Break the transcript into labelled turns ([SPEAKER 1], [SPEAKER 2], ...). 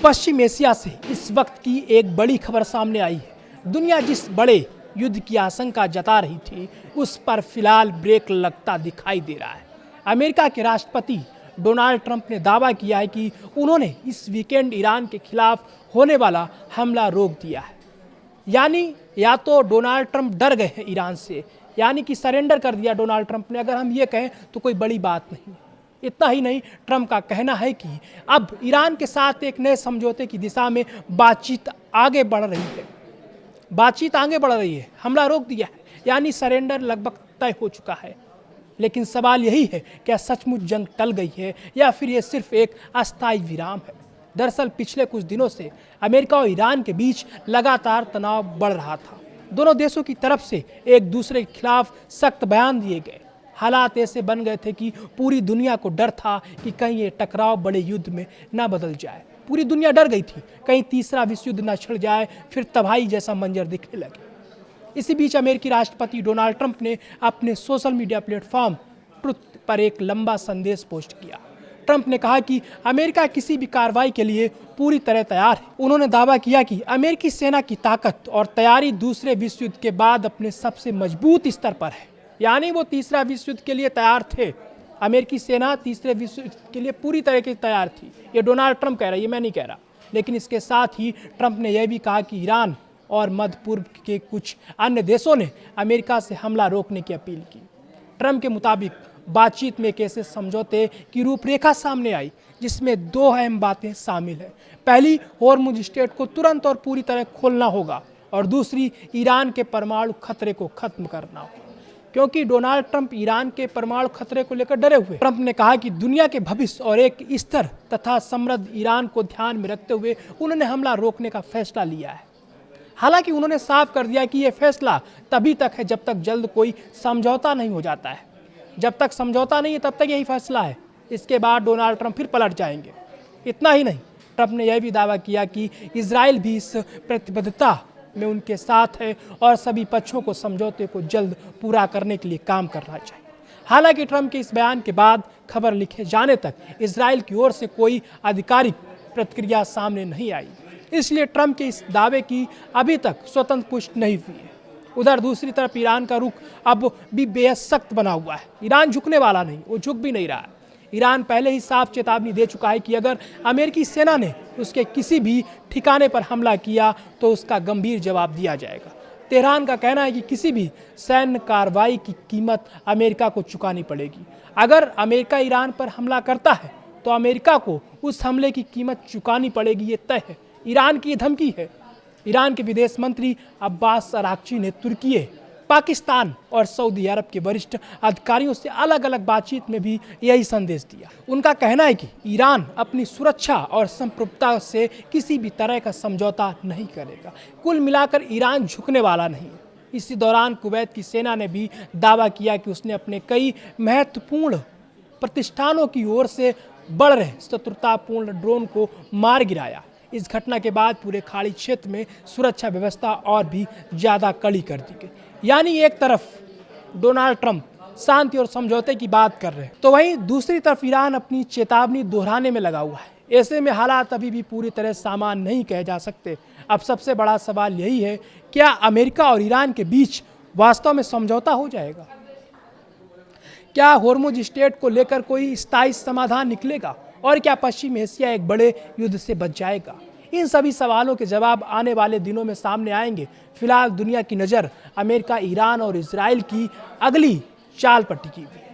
[SPEAKER 1] पश्चिम Asia से इस वक्त की एक बड़ी खबर सामने आई है। दुनिया जिस बड़े युद्ध की आशंका जता रही थी, उस पर फिलहाल ब्रेक लगता दिखाई दे रहा है। अमेरिका के राष्ट्रपति डोनाल्ड ट्रंप ने दावा किया है कि उन्होंने इस वीकेंड ईरान के खिलाफ होने वाला हमला रोक दिया है। यानी या तो डोनाल्ड ट्रंप डर गए हैं ईरान से, यानी कि सरेंडर कर दिया डोनाल्ड ट्रंप ने। अगर हम ये कहें तो कोई बड़ी बात नहीं। इतना ही नहीं, ट्रंप का कहना है कि अब ईरान के साथ एक नए समझौते की दिशा में बातचीत आगे बढ़ रही है। हमला रोक दिया है, यानी सरेंडर लगभग तय हो चुका है। लेकिन सवाल यही है, क्या सचमुच जंग टल गई है या फिर ये सिर्फ एक अस्थायी विराम है। दरअसल पिछले कुछ दिनों से अमेरिका और ईरान के बीच लगातार तनाव बढ़ रहा था। दोनों देशों की तरफ से एक दूसरे के खिलाफ सख्त बयान दिए गए। हालात ऐसे बन गए थे कि पूरी दुनिया को डर था कि कहीं ये टकराव बड़े युद्ध में न बदल जाए। पूरी दुनिया डर गई थी, कहीं तीसरा विश्व युद्ध न छिड़ जाए, फिर तबाही जैसा मंजर दिखने लगे। इसी बीच अमेरिकी राष्ट्रपति डोनाल्ड ट्रंप ने अपने सोशल मीडिया प्लेटफॉर्म ट्रुथ पर एक लंबा संदेश पोस्ट किया। ट्रंप ने कहा कि अमेरिका किसी भी कार्रवाई के लिए पूरी तरह तैयार है। उन्होंने दावा किया कि अमेरिकी सेना की ताकत और तैयारी दूसरे विश्व युद्ध के बाद अपने सबसे मजबूत स्तर पर है। यानी वो तीसरा विश्व युद्ध के लिए तैयार थे। अमेरिकी सेना तीसरे विश्व युद्ध के लिए पूरी तरह की तैयार थी। ये डोनाल्ड ट्रंप कह रहा है, ये मैं नहीं कह रहा। लेकिन इसके साथ ही ट्रंप ने यह भी कहा कि ईरान और मध्य पूर्व के कुछ अन्य देशों ने अमेरिका से हमला रोकने की अपील की। ट्रंप के मुताबिक बातचीत में एक ऐसे समझौते की रूपरेखा सामने आई जिसमें दो अहम बातें शामिल हैं। पहली, होर्मुज स्ट्रेट को तुरंत और पूरी तरह खोलना होगा, और दूसरी, ईरान के परमाणु खतरे को खत्म करना होगा। क्योंकि डोनाल्ड ट्रंप ईरान के परमाणु खतरे को लेकर डरे हुए। ट्रंप ने कहा कि दुनिया के भविष्य और एक स्थिर तथा समृद्ध ईरान को ध्यान में रखते हुए उन्होंने हमला रोकने का फैसला लिया है। हालांकि उन्होंने साफ कर दिया कि यह फैसला तभी तक है जब तक जल्द कोई समझौता नहीं हो जाता है। जब तक समझौता नहीं है तब तक यही फैसला है। इसके बाद डोनाल्ड ट्रंप फिर पलट जाएंगे। इतना ही नहीं, ट्रंप ने यह भी दावा किया कि इजराइल भी इस प्रतिबद्धता में उनके साथ है और सभी पक्षों को समझौते को जल्द पूरा करने के लिए काम करना चाहिए। हालांकि ट्रंप के इस बयान के बाद खबर लिखे जाने तक इजराइल की ओर से कोई आधिकारिक प्रतिक्रिया सामने नहीं आई। इसलिए ट्रंप के इस दावे की अभी तक स्वतंत्र पुष्टि नहीं हुई है। उधर दूसरी तरफ ईरान का रुख अब भी बेहद सख्त बना हुआ है। ईरान झुकने वाला नहीं, वो झुक भी नहीं रहा है। ईरान पहले ही साफ चेतावनी दे चुका है कि अगर अमेरिकी सेना ने उसके किसी भी ठिकाने पर हमला किया तो उसका गंभीर जवाब दिया जाएगा। तेहरान का कहना है कि किसी भी सैन्य कार्रवाई की कीमत अमेरिका को चुकानी पड़ेगी। अगर अमेरिका ईरान पर हमला करता है तो अमेरिका को उस हमले की कीमत चुकानी पड़ेगी, ये तय है। ईरान की धमकी है। ईरान के विदेश मंत्री अब्बास अराक्ची ने तुर्की, पाकिस्तान और सऊदी अरब के वरिष्ठ अधिकारियों से अलग अलग बातचीत में भी यही संदेश दिया। उनका कहना है कि ईरान अपनी सुरक्षा और संप्रभुता से किसी भी तरह का समझौता नहीं करेगा। कुल मिलाकर ईरान झुकने वाला नहीं है। इसी दौरान कुवैत की सेना ने भी दावा किया कि उसने अपने कई महत्वपूर्ण प्रतिष्ठानों की ओर से बढ़ रहे शत्रुतापूर्ण ड्रोन को मार गिराया। इस घटना के बाद पूरे खाड़ी क्षेत्र में सुरक्षा व्यवस्था और भी ज़्यादा कड़ी कर दी गई। यानी एक तरफ डोनाल्ड ट्रंप शांति और समझौते की बात कर रहे हैं, तो वहीं दूसरी तरफ ईरान अपनी चेतावनी दोहराने में लगा हुआ है। ऐसे में हालात अभी भी पूरी तरह सामान्य नहीं कहे जा सकते। अब सबसे बड़ा सवाल यही है, क्या अमेरिका और ईरान के बीच वास्तव में समझौता हो जाएगा? क्या होर्मुज स्ट्रेट को लेकर कोई स्थायी समाधान निकलेगा? और क्या पश्चिम एशिया एक बड़े युद्ध से बच जाएगा? इन सभी सवालों के जवाब आने वाले दिनों में सामने आएंगे। फिलहाल दुनिया की नज़र अमेरिका, ईरान और इजराइल की अगली चाल पर टिकी हुई है।